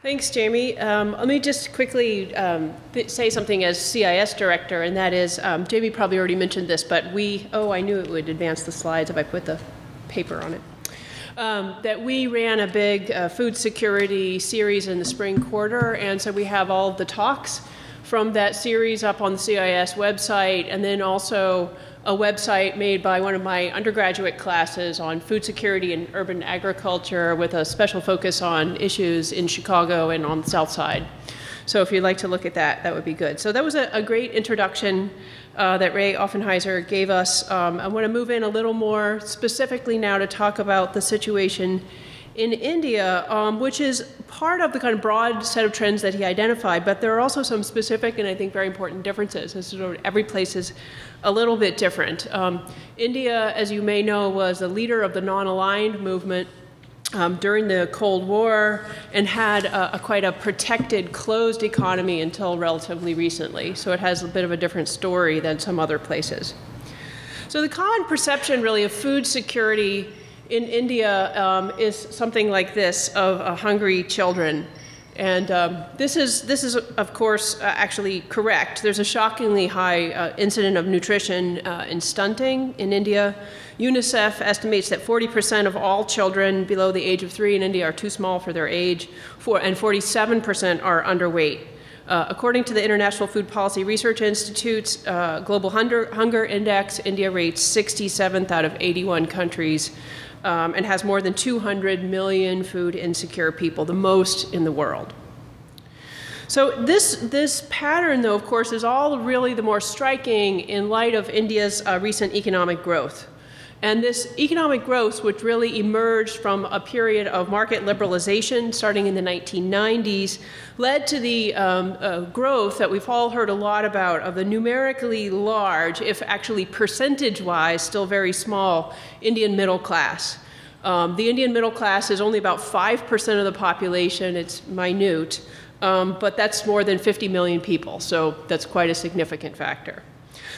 Thanks, Jamie. Let me just quickly say something as CIS director, and that is, Jamie probably already mentioned this, but I knew it would advance the slides if I put the paper on it. That we ran a big food security series in the spring quarter, and so we have all of the talks from that series up on the CIS website, and then also a website made by one of my undergraduate classes on food security and urban agriculture with a special focus on issues in Chicago and on the South Side. So if you'd like to look at that, that would be good. So that was a great introduction that Ray Offenheiser gave us. I want to move in a little more specifically now to talk about the situation in India, which is part of the kind of broad set of trends that he identified, but there are also some specific and I think very important differences. And so every place is a little bit different. India, as you may know, was the leader of the non-aligned movement during the Cold War and had quite a protected, closed economy until relatively recently. So it has a bit of a different story than some other places. So the common perception really of food security in India is something like this of hungry children. And this is of course, actually correct. There's a shockingly high incidence of nutrition and stunting in India. UNICEF estimates that 40% of all children below the age of 3 in India are too small for their age, and 47% are underweight. According to the International Food Policy Research Institute's Global Hunger Index, India rates 67th out of 81 countries and has more than 200 million food insecure people, the most in the world. So this pattern, though, of course, is all really the more striking in light of India's recent economic growth. And this economic growth, which really emerged from a period of market liberalization starting in the 1990s, led to the growth that we've all heard a lot about of the numerically large, if actually percentage-wise still very small, Indian middle class. The Indian middle class is only about 5% of the population. It's minute, but that's more than 50 million people, so that's quite a significant factor.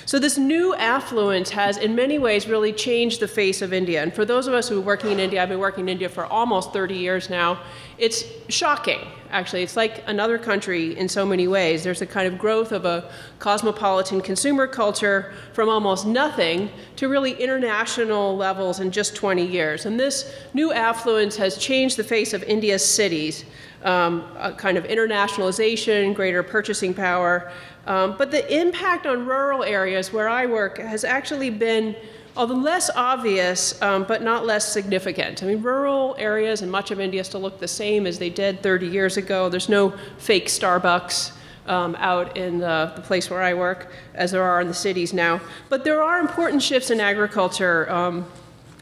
So this new affluence has in many ways really changed the face of India. And for those of us who are working in India, I've been working in India for almost 30 years now, it's shocking, actually. It's like another country in so many ways. There's a kind of growth of a cosmopolitan consumer culture from almost nothing to really international levels in just 20 years. And this new affluence has changed the face of India's cities, a kind of internationalization, greater purchasing power. But the impact on rural areas where I work has actually been, although less obvious, but not less significant. I mean, rural areas in much of India still look the same as they did 30 years ago. There's no fake Starbucks out in the place where I work, as there are in the cities now. But there are important shifts in agriculture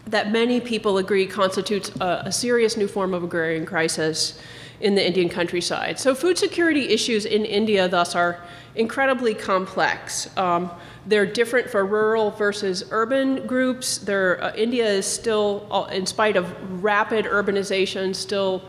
that many people agree constitutes a serious new form of agrarian crisis in the Indian countryside. So food security issues in India, thus, are incredibly complex. They're different for rural versus urban groups. India is still, in spite of rapid urbanization, still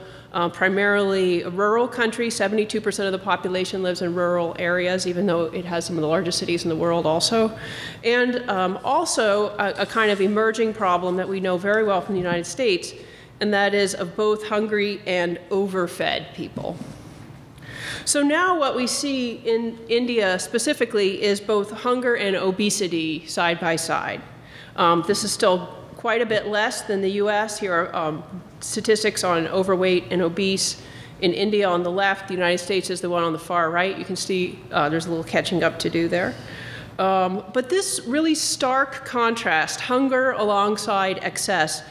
primarily a rural country. 72% of the population lives in rural areas, even though it has some of the largest cities in the world also. And also a kind of emerging problem that we know very well from the United States, and that is of both hungry and overfed people. So now what we see in India specifically is both hunger and obesity side by side. This is still quite a bit less than the US. Here are statistics on overweight and obese in India on the left. The United States is the one on the far right. You can see there's a little catching up to do there. But this really stark contrast, hunger alongside excess,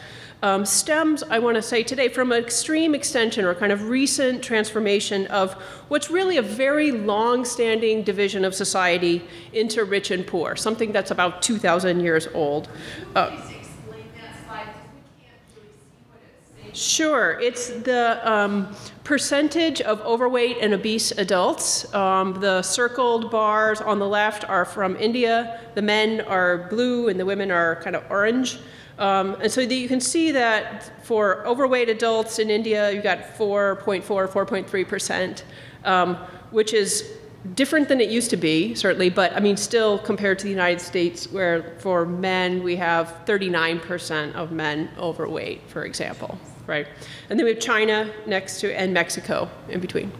stems, I want to say today, from an extreme extension or kind of recent transformation of what's really a very long-standing division of society into rich and poor, something that's about 2,000 years old. Please explain that slide, because we can't really see what it's saying. Sure. It's the percentage of overweight and obese adults. The circled bars on the left are from India. The men are blue and the women are kind of orange. And so you can see that for overweight adults in India, you've got 4.4, 4.3%, which is different than it used to be, certainly, but I mean, still compared to the United States, where for men, we have 39% of men overweight, for example. right? And then we have China next to, and Mexico in between.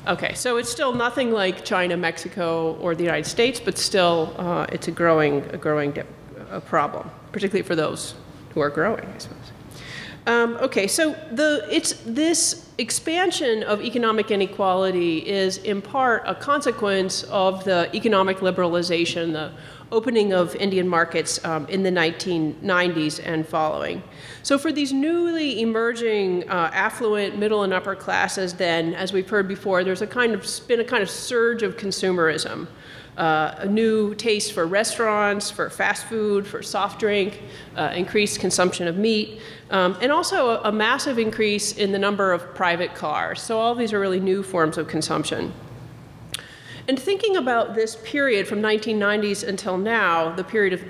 Okay, so it's still nothing like China, Mexico, or the United States, but still it's a growing problem, particularly for those who are growing, I suppose. Okay, so this expansion of economic inequality is in part a consequence of the economic liberalization, the opening of Indian markets in the 1990s and following. So for these newly emerging affluent middle and upper classes then, as we've heard before, there's been a kind of surge of consumerism. A new taste for restaurants, for fast food, for soft drink, increased consumption of meat, and also a massive increase in the number of private cars. So all these are really new forms of consumption. And thinking about this period from 1990s until now, the period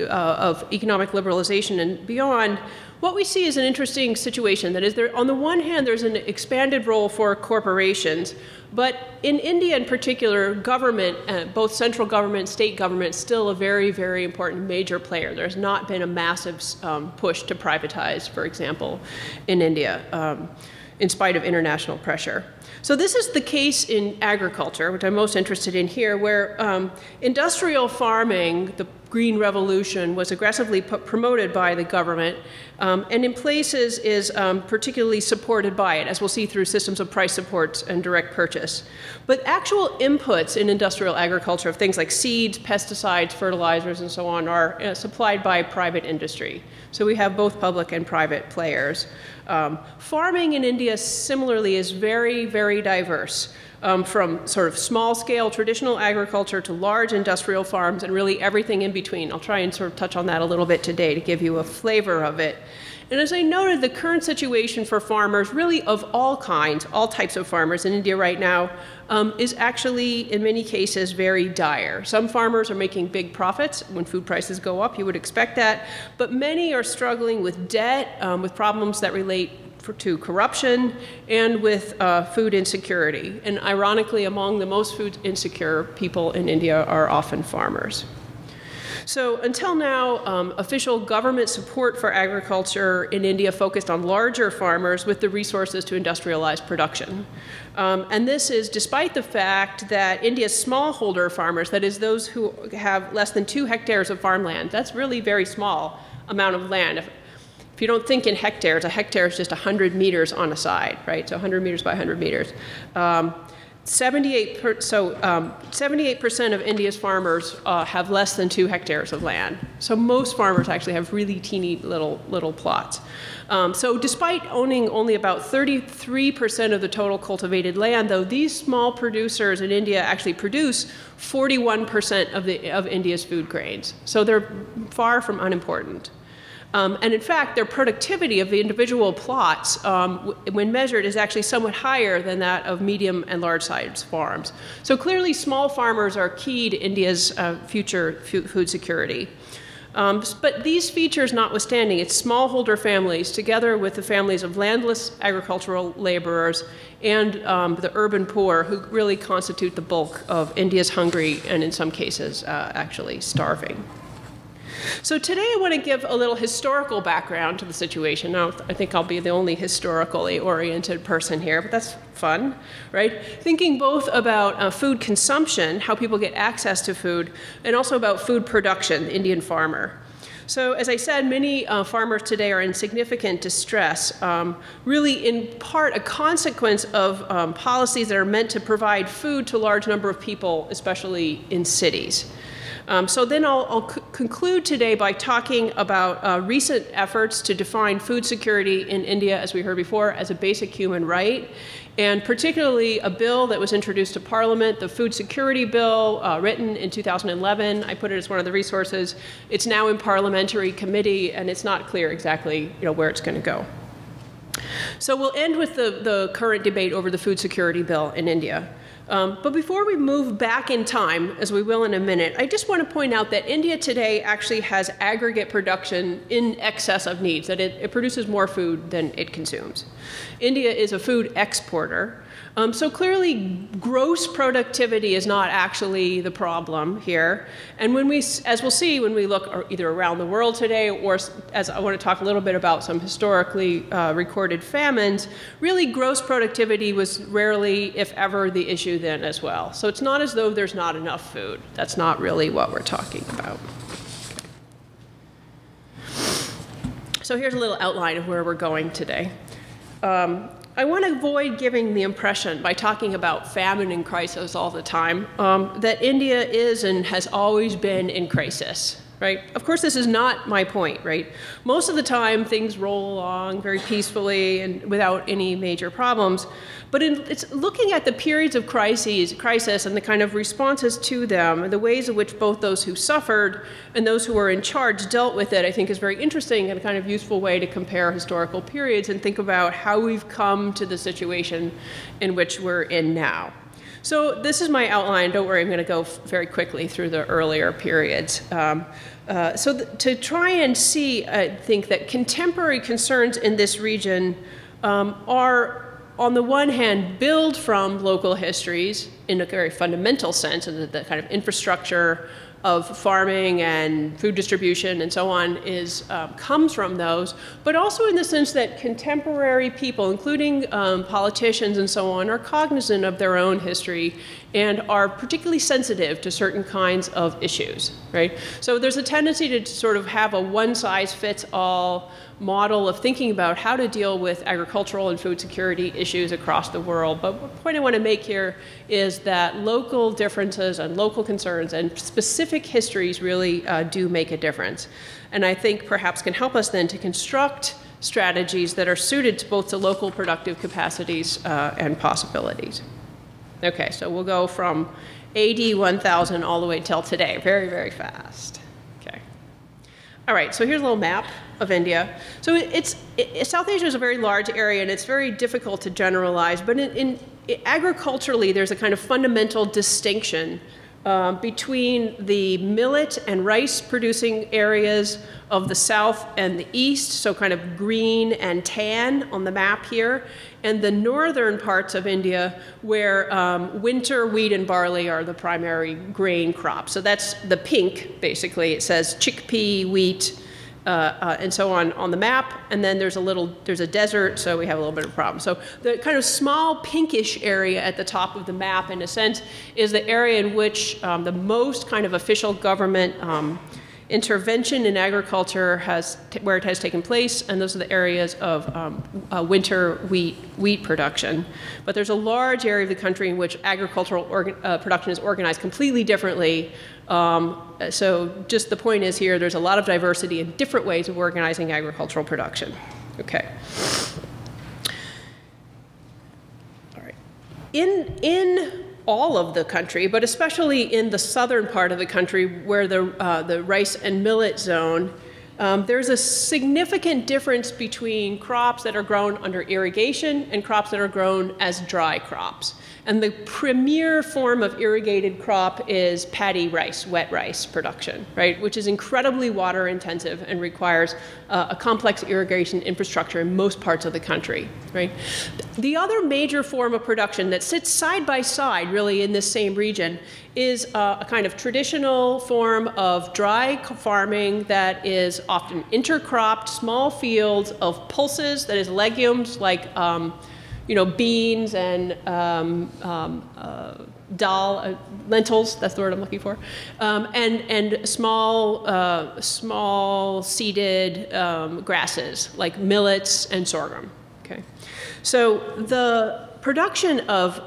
of economic liberalization and beyond, what we see is an interesting situation. That is, on the one hand, there's an expanded role for corporations, but in India in particular, government, both central government, state government, is still a very, very important major player. There's not been a massive push to privatize, for example, in India, in spite of international pressure. So this is the case in agriculture, which I'm most interested in here, where industrial farming, the Green Revolution, was aggressively promoted by the government, and in places is particularly supported by it, as we'll see through systems of price supports and direct purchase. But actual inputs in industrial agriculture of things like seeds, pesticides, fertilizers, and so on are supplied by private industry. So we have both public and private players. Farming in India similarly is very, very diverse, from sort of small-scale traditional agriculture to large industrial farms and really everything in between. I'll try and sort of touch on that a little bit today to give you a flavor of it. And as I noted, the current situation for farmers, really of all kinds, all types of farmers in India right now, is actually, in many cases, very dire. Some farmers are making big profits. When food prices go up, you would expect that. But many are struggling with debt, with problems that relate to corruption, and with food insecurity. And ironically, among the most food insecure people in India are often farmers. So until now, official government support for agriculture in India focused on larger farmers with the resources to industrialize production. And this is despite the fact that India's smallholder farmers, that is those who have less than 2 hectares of farmland, that's really very small amount of land. If you don't think in hectares, a hectare is just 100 meters on a side, right? So 100 meters by 100 meters. 78% of India's farmers have less than 2 hectares of land. So most farmers actually have really teeny little plots. So despite owning only about 33% of the total cultivated land, though, these small producers in India actually produce 41% of India's food grains. So they're far from unimportant. And in fact, their productivity of the individual plots, when measured, is actually somewhat higher than that of medium and large-sized farms. So clearly, small farmers are key to India's future food security. But these features notwithstanding, it's smallholder families, together with the families of landless agricultural laborers and the urban poor, who really constitute the bulk of India's hungry and, in some cases, actually starving. So today I want to give a little historical background to the situation. Now, I think I'll be the only historically oriented person here, but that's fun, right? Thinking both about food consumption, how people get access to food, and also about food production, the Indian farmer. So as I said, many farmers today are in significant distress, really in part a consequence of policies that are meant to provide food to a large number of people, especially in cities. So then I'll conclude today by talking about recent efforts to define food security in India, as we heard before, as a basic human right, and particularly a bill that was introduced to Parliament, the Food Security Bill, written in 2011. I put it as one of the resources. It's now in parliamentary committee, and it's not clear exactly where it's going to go. So we'll end with the current debate over the Food Security Bill in India. But before we move back in time, as we will in a minute, I just want to point out that India today actually has aggregate production in excess of needs, that it produces more food than it consumes. India is a food exporter. So clearly, gross productivity is not actually the problem here. And when we, as we'll see, when we look either around the world today, or as I want to talk a little bit about some historically recorded famines, really gross productivity was rarely, if ever, the issue then as well. So it's not as though there's not enough food. That's not really what we're talking about. So here's a little outline of where we're going today. I want to avoid giving the impression, by talking about famine and crisis all the time, that India is and has always been in crisis, right? Of course, this is not my point, right? Most of the time, things roll along very peacefully and without any major problems. But it's looking at the periods of crisis and the kind of responses to them, and the ways in which both those who suffered and those who were in charge dealt with it, I think is very interesting and a kind of useful way to compare historical periods and think about how we've come to the situation in which we're in now. So this is my outline. Don't worry, I'm going to go very quickly through the earlier periods. To try and see, I think that contemporary concerns in this region are, on the one hand, build from local histories in a very fundamental sense, and the kind of infrastructure of farming and food distribution and so on comes from those, but also in the sense that contemporary people, including politicians and so on, are cognizant of their own history and are particularly sensitive to certain kinds of issues, right? So there's a tendency to sort of have a one-size-fits-all model of thinking about how to deal with agricultural and food security issues across the world. But the point I want to make here is that local differences and local concerns and specific histories really do make a difference. And I think perhaps can help us then to construct strategies that are suited to both the local productive capacities and possibilities. Okay, so we'll go from AD 1000 all the way till today, very, very fast. Okay. All right, so here's a little map of India. So South Asia is a very large area, and it's very difficult to generalize, but agriculturally, there's a kind of fundamental distinction between the millet and rice producing areas of the south and the east, so kind of green and tan on the map here, and the northern parts of India where winter wheat and barley are the primary grain crops. So that's the pink, basically. It says chickpea, wheat, and so on the map, and then there's a desert, so we have a little bit of a problem. So the kind of small pinkish area at the top of the map, in a sense, is the area in which the most kind of official government intervention in agriculture where it has taken place, and those are the areas of winter wheat production. But there's a large area of the country in which agricultural production is organized completely differently. So just the point is here, there's a lot of diversity in different ways of organizing agricultural production. Okay. All right. In all of the country, but especially in the southern part of the country where the rice and millet zone, there's a significant difference between crops that are grown under irrigation and crops that are grown as dry crops. And the premier form of irrigated crop is paddy rice, wet rice production, right? Which is incredibly water intensive and requires a complex irrigation infrastructure in most parts of the country, right? The other major form of production that sits side by side really in this same region is a kind of traditional form of dry farming that is often intercropped, small fields of pulses, that is legumes like beans and dal, lentils, that's the word I'm looking for, and small seeded grasses like millets and sorghum. Okay, so the production of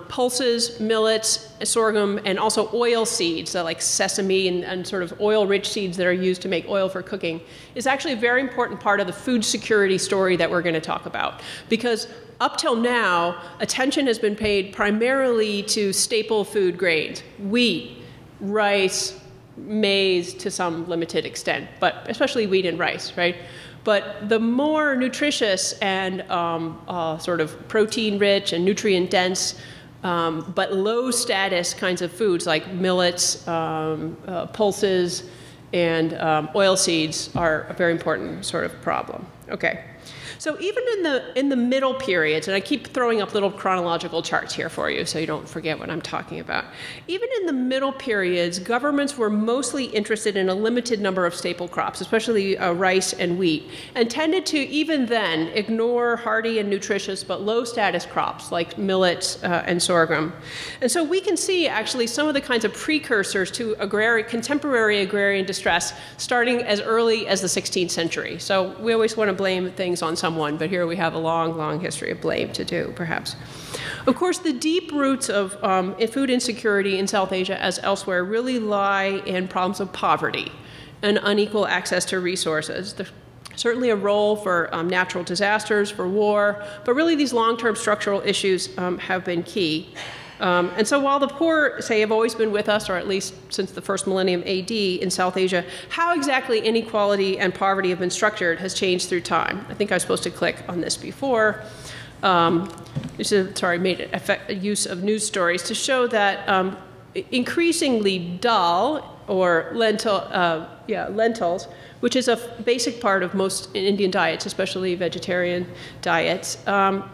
pulses, millets, sorghum, and also oil seeds, so like sesame and sort of oil-rich seeds that are used to make oil for cooking, is actually a very important part of the food security story that we're going to talk about. Because up till now, attention has been paid primarily to staple food grains, wheat, rice, maize to some limited extent, but especially wheat and rice, right? But the more nutritious and sort of protein-rich and nutrient-dense but low status kinds of foods like millets, pulses, and oil seeds are a very important sort of problem. Okay. So even in the middle periods, and I keep throwing up little chronological charts here for you so you don't forget what I'm talking about. Even in the middle periods, governments were mostly interested in a limited number of staple crops, especially rice and wheat, and tended to even then ignore hardy and nutritious but low status crops like millets and sorghum. And so we can see actually some of the kinds of precursors to contemporary agrarian distress starting as early as the 16th century. So we always want to blame things on someone, but here we have a long, long history of blame to do, perhaps. Of course, the deep roots of food insecurity in South Asia, as elsewhere, really lie in problems of poverty and unequal access to resources. There's certainly a role for natural disasters, for war, but really these long-term structural issues have been key. And so while the poor, say, have always been with us, or at least since the first millennium AD in South Asia, how exactly inequality and poverty have been structured has changed through time. I think I was supposed to click on this before. Made use of news stories to show that increasingly dal, or lentils, which is a basic part of most Indian diets, especially vegetarian diets,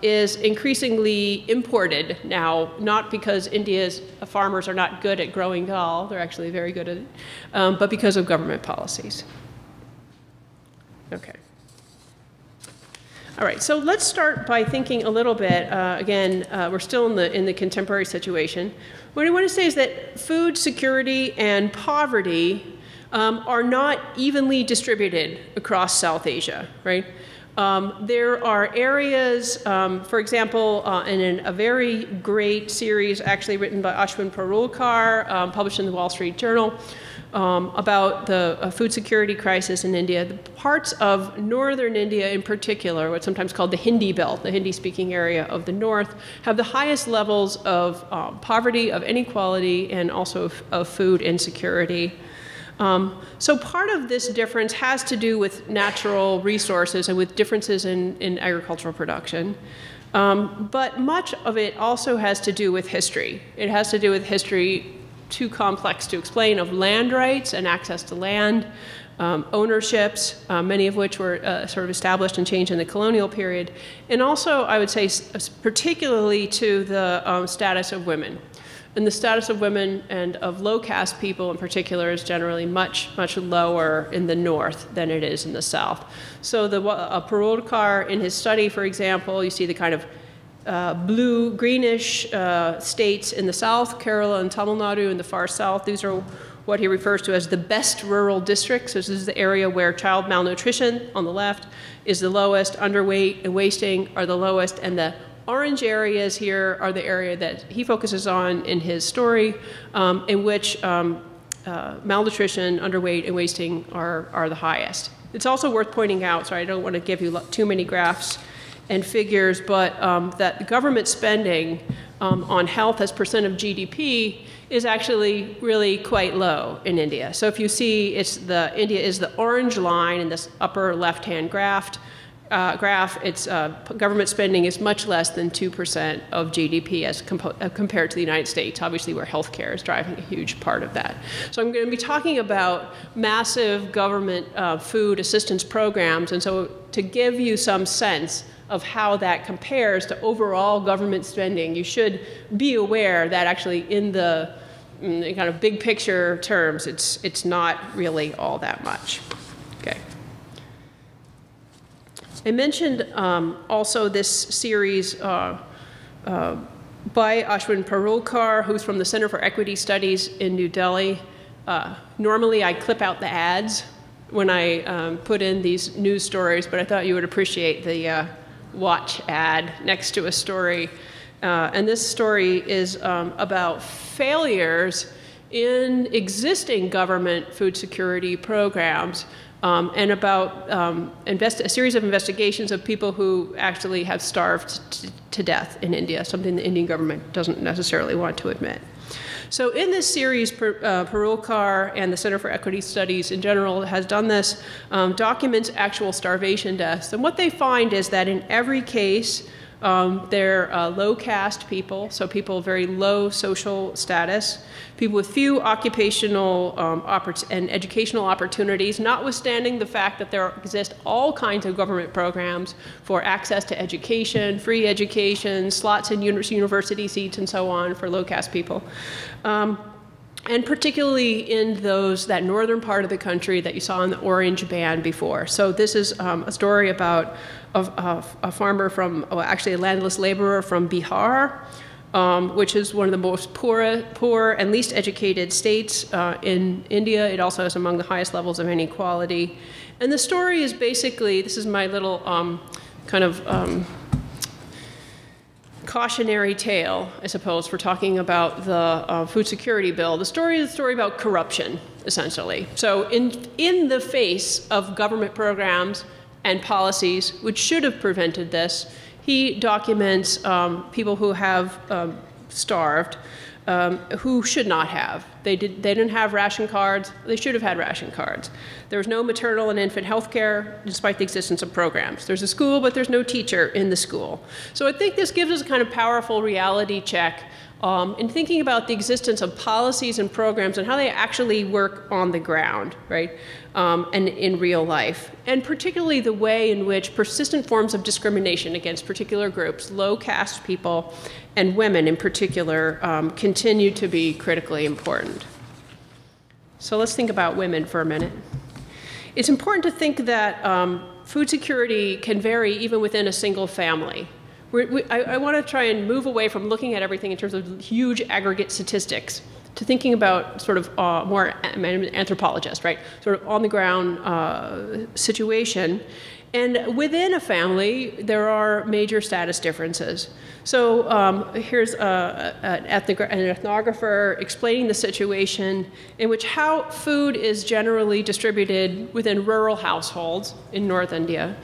is increasingly imported now, not because India's farmers are not good at growing dal, they're actually very good at it, but because of government policies. Okay. All right, so let's start by thinking a little bit, again, we're still in the contemporary situation. What I want to say is that food security and poverty are not evenly distributed across South Asia, right? There are areas, for example, in a very great series actually written by Ashwin Parulkar, published in the Wall Street Journal, about the food security crisis in India. The parts of northern India in particular, what's sometimes called the Hindi belt, the Hindi-speaking area of the north, have the highest levels of poverty, of inequality, and also of food insecurity. So part of this difference has to do with natural resources and with differences in agricultural production. But much of it also has to do with history. It has to do with history too complex to explain, of land rights and access to land, ownerships, many of which were sort of established and changed in the colonial period, and also, I would say, particularly to the status of women. And the status of women and of low-caste people in particular is generally much, much lower in the north than it is in the south. So Parulkar, in his study, for example, you see the kind of blue, greenish states in the south, Kerala and Tamil Nadu in the far south. These are what he refers to as the best rural districts. So this is the area where child malnutrition on the left is the lowest, underweight and wasting are the lowest, and the orange areas here are the area that he focuses on in his story, in which malnutrition, underweight, and wasting are the highest. It's also worth pointing out, sorry, I don't want to give you too many graphs and figures, but that government spending on health as percent of GDP is actually really quite low in India. So if you see, India is the orange line in this upper left-hand graph. Its government spending is much less than 2% of GDP as compared to the United States, obviously where healthcare is driving a huge part of that. So I'm going to be talking about massive government food assistance programs, and so to give you some sense of how that compares to overall government spending, you should be aware that actually in the kind of big picture terms, it's not really all that much. Okay. I mentioned also this series by Ashwin Parulkar, who's from the Center for Equity Studies in New Delhi. Normally I clip out the ads when I put in these news stories, but I thought you would appreciate the watch ad next to a story. And this story is about failures in existing government food security programs, and about a series of investigations of people who actually have starved to death in India, something the Indian government doesn't necessarily want to admit. So in this series, Parulkar and the Center for Equity Studies in general has done this, documents actual starvation deaths. And what they find is that in every case, They're low caste people, so people very low social status, people with few occupational and educational opportunities, notwithstanding the fact that there exist all kinds of government programs for access to education, free education, slots in university seats, and so on for low caste people. And particularly in that northern part of the country that you saw in the orange band before. So this is a story about a farmer from, actually a landless laborer from Bihar, which is one of the most poor and least educated states in India. It also has among the highest levels of inequality. And the story is basically, this is my little cautionary tale, I suppose, for talking about the food security bill. The story is a story about corruption, essentially. So in the face of government programs and policies which should have prevented this, he documents people who have starved, who should not have. They didn't have ration cards. They should have had ration cards. There was no maternal and infant health care, despite the existence of programs. There's a school, but there's no teacher in the school. So I think this gives us a kind of powerful reality check in thinking about the existence of policies and programs and how they actually work on the ground, right, and in real life. And particularly the way in which persistent forms of discrimination against particular groups, low caste people and women in particular, continue to be critically important. So let's think about women for a minute. It's important to think that food security can vary even within a single family. I want to try and move away from looking at everything in terms of huge aggregate statistics to thinking about sort of more anthropologist, right? Sort of on the ground situation. And within a family, there are major status differences. So here's an ethnographer explaining the situation in which how food is generally distributed within rural households in North India.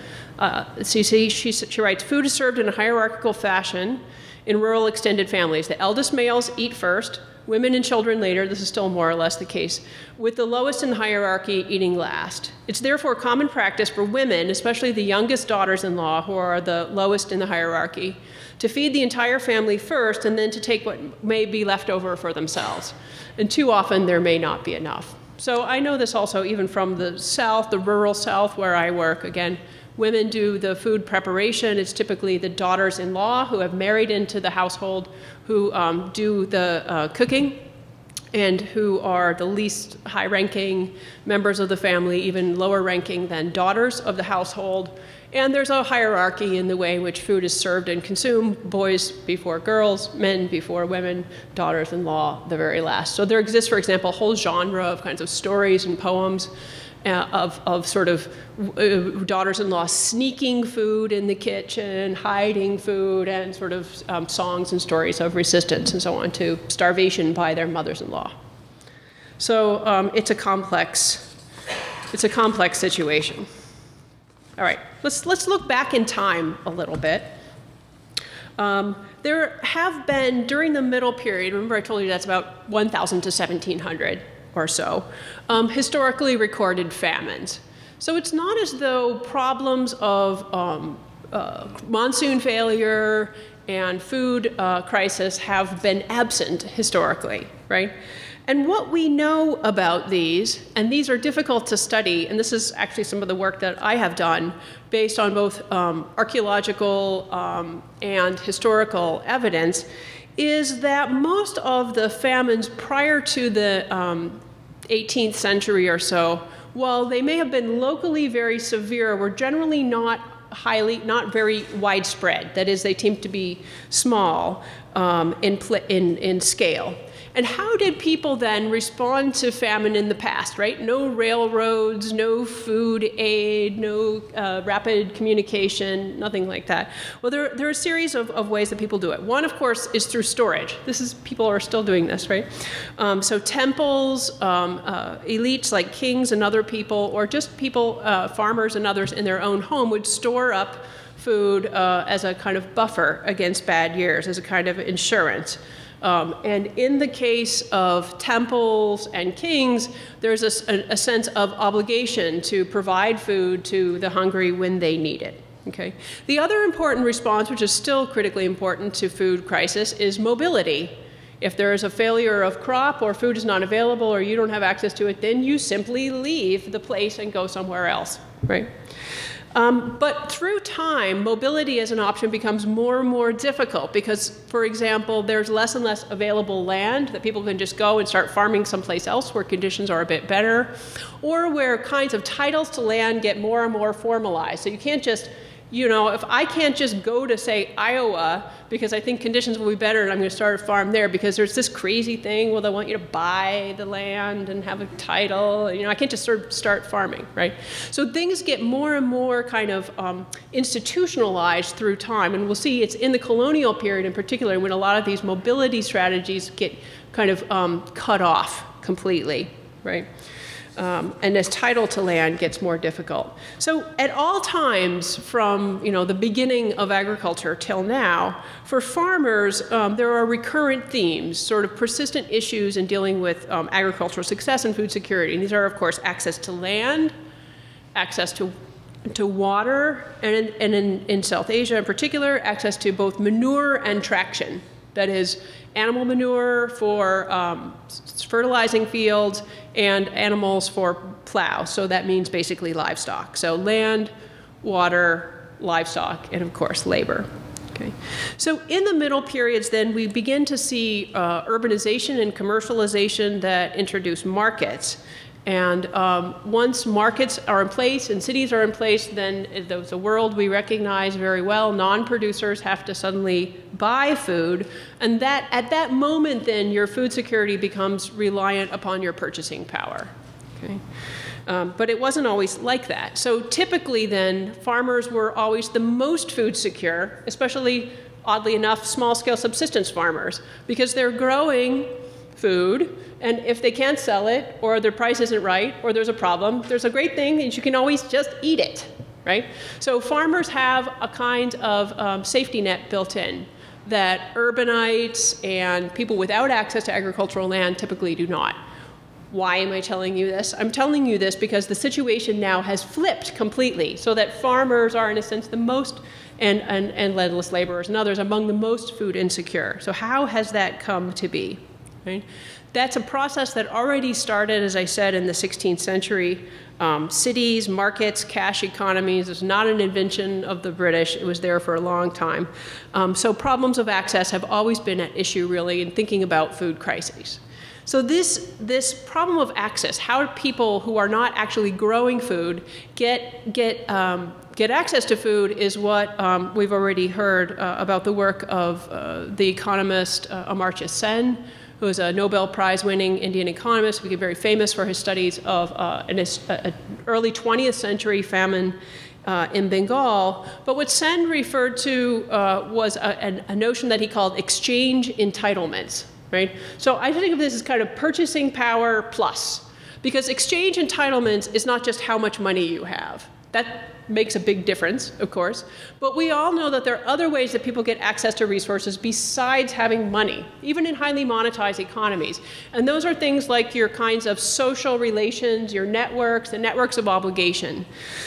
She writes, food is served in a hierarchical fashion in rural extended families. The eldest males eat first, women and children later. This is still more or less the case, with the lowest in the hierarchy eating last. It's therefore common practice for women, especially the youngest daughters-in-law, who are the lowest in the hierarchy, to feed the entire family first and then to take what may be left over for themselves. And too often there may not be enough. So I know this also even from the South, the rural South where I work. Again, women do the food preparation. It's typically the daughters-in-law who have married into the household who do the cooking and who are the least high-ranking members of the family, even lower ranking than daughters of the household. And there's a hierarchy in the way in which food is served and consumed, boys before girls, men before women, daughters-in-law the very last. So there exists, for example, a whole genre of kinds of stories and poems of sort of daughters-in-law sneaking food in the kitchen, hiding food, and sort of songs and stories of resistance and so on to starvation by their mothers-in-law. So it's a complex situation. All right, let's look back in time a little bit. There have been, during the middle period, remember I told you that's about 1000 to 1700 or so, historically recorded famines. So it's not as though problems of monsoon failure and food crisis have been absent historically, right? And what we know about these, and these are difficult to study, and this is actually some of the work that I have done based on both archaeological and historical evidence, is that most of the famines prior to the 18th century or so, while they may have been locally very severe, were generally not very widespread. That is, they seem to be small in scale. And how did people then respond to famine in the past, right? No railroads, no food aid, no rapid communication, nothing like that. Well, there are a series of ways that people do it. One, of course, is through storage. People are still doing this, right? So temples, elites like kings and other people, or just people, farmers and others in their own home would store up food as a kind of buffer against bad years, as a kind of insurance. And in the case of temples and kings, there's a sense of obligation to provide food to the hungry when they need it. Okay. The other important response, which is still critically important to food crisis, is mobility. If there is a failure of crop or food is not available or you don't have access to it, then you simply leave the place and go somewhere else, right? But through time, mobility as an option becomes more and more difficult because, for example, there's less and less available land that people can just go and start farming someplace else where conditions are a bit better, or where kinds of titles to land get more and more formalized. So you can't just, you know, if I can't just go to, say, Iowa because I think conditions will be better and I'm going to start a farm there because there's this crazy thing, well, they want you to buy the land and have a title. You know, I can't just sort of start farming, right? So things get more and more kind of institutionalized through time. And we'll see it's in the colonial period in particular when a lot of these mobility strategies get kind of cut off completely, right? And as title to land gets more difficult. So at all times from, you know, the beginning of agriculture till now, for farmers, there are recurrent themes, sort of persistent issues in dealing with agricultural success and food security. And these are, of course, access to land, access to water, and in South Asia in particular, access to both manure and traction. That is, animal manure for fertilizing fields and animals for plow. So that means basically livestock. So land, water, livestock, and of course labor. Okay. So in the middle periods then we begin to see urbanization and commercialization that introduce markets. And once markets are in place and cities are in place, then there's a world we recognize very well. Non-producers have to suddenly buy food. And that, at that moment, then, your food security becomes reliant upon your purchasing power. Okay? But it wasn't always like that. So typically, then, farmers were always the most food secure, especially, oddly enough, small-scale subsistence farmers, because they're growing food, and if they can't sell it, or their price isn't right, or there's a problem, there's a great thing that you can always just eat it, right? So farmers have a kind of safety net built in that urbanites and people without access to agricultural land typically do not. Why am I telling you this? I'm telling you this because the situation now has flipped completely, so that farmers are, in a sense, the most, and landless laborers and others, among the most food insecure. So how has that come to be? Right? That's a process that already started, as I said, in the 16th century. Cities, markets, cash economies is not an invention of the British. It was there for a long time. So problems of access have always been at issue, really, in thinking about food crises. So this problem of access, how people who are not actually growing food get access to food, is what we've already heard about the work of the economist Amartya Sen, who is a Nobel Prize-winning Indian economist, became very famous for his studies of an early 20th century famine in Bengal. But what Sen referred to was a notion that he called exchange entitlements, right? So I think of this as kind of purchasing power plus, because exchange entitlements is not just how much money you have. That makes a big difference, of course. But we all know that there are other ways that people get access to resources besides having money, even in highly monetized economies. And those are things like your kinds of social relations, your networks, the networks of obligation.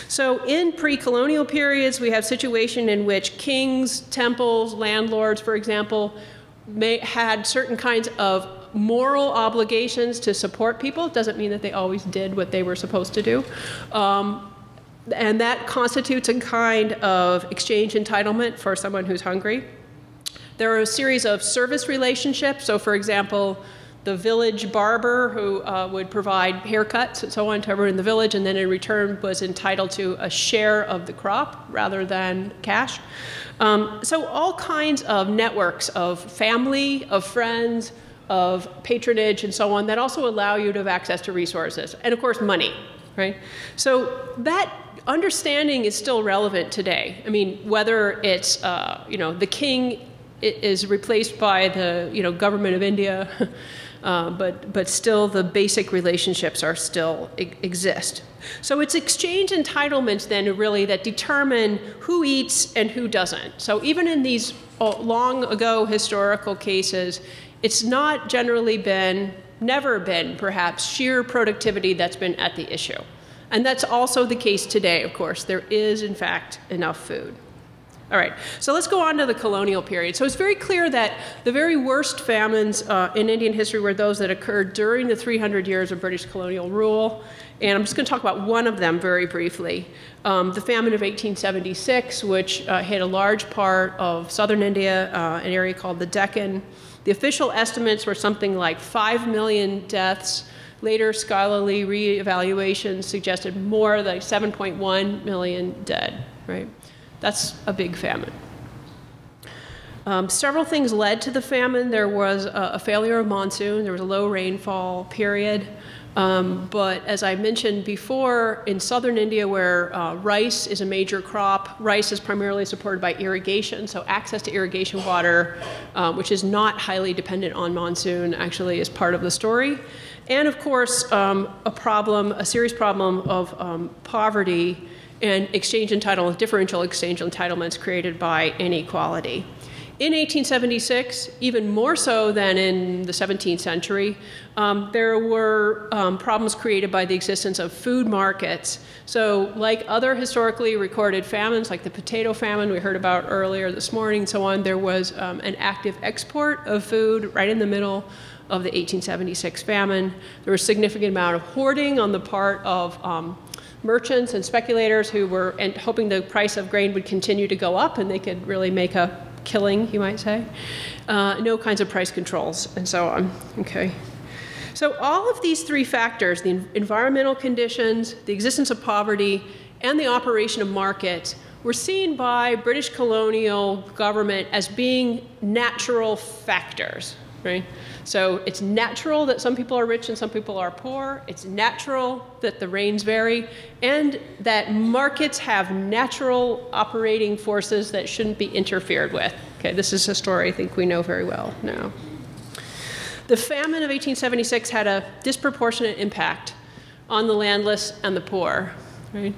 So in pre-colonial periods, we have situation in which kings, temples, landlords, for example, had certain kinds of moral obligations to support people. It doesn't mean that they always did what they were supposed to do. And that constitutes a kind of exchange entitlement for someone who's hungry. There are a series of service relationships. So, for example, the village barber who would provide haircuts and so on to everyone in the village, and then in return was entitled to a share of the crop rather than cash. So all kinds of networks of family, of friends, of patronage, and so on, that also allow you to have access to resources. And of course, money, right? So that understanding is still relevant today. I mean, whether it's, the king is replaced by the, government of India, but still the basic relationships are still exist. So it's exchange entitlements then really that determine who eats and who doesn't. So even in these long ago historical cases, it's not generally been, never been perhaps, sheer productivity that's been at the issue. And that's also the case today, of course. There is, in fact, enough food. All right, so let's go on to the colonial period. So it's very clear that the very worst famines in Indian history were those that occurred during the 300 years of British colonial rule. And I'm just going to talk about one of them very briefly. The famine of 1876, which hit a large part of southern India, an area called the Deccan. The official estimates were something like 5 million deaths. Later scholarly re-evaluations suggested more, like 7.1 million dead, right? That's a big famine. Several things led to the famine. There was a failure of monsoon. There was a low rainfall period. But as I mentioned before, in southern India, where rice is a major crop, rice is primarily supported by irrigation. So access to irrigation water, which is not highly dependent on monsoon, actually is part of the story. And of course, a serious problem of poverty and exchange entitlement, differential exchange entitlements created by inequality. In 1876, even more so than in the 17th century, there were problems created by the existence of food markets. So like other historically recorded famines, like the potato famine we heard about earlier this morning and so on, there was an active export of food right in the middle of the 1876 famine. There was a significant amount of hoarding on the part of merchants and speculators who were hoping the price of grain would continue to go up and they could really make a killing, you might say. No kinds of price controls and so on. Okay. So all of these three factors, the environmental conditions, the existence of poverty, and the operation of markets, were seen by British colonial government as being natural factors, right? So it's natural that some people are rich and some people are poor. It's natural that the rains vary, and that markets have natural operating forces that shouldn't be interfered with. Okay, this is a story I think we know very well now. The famine of 1876 had a disproportionate impact on the landless and the poor, right?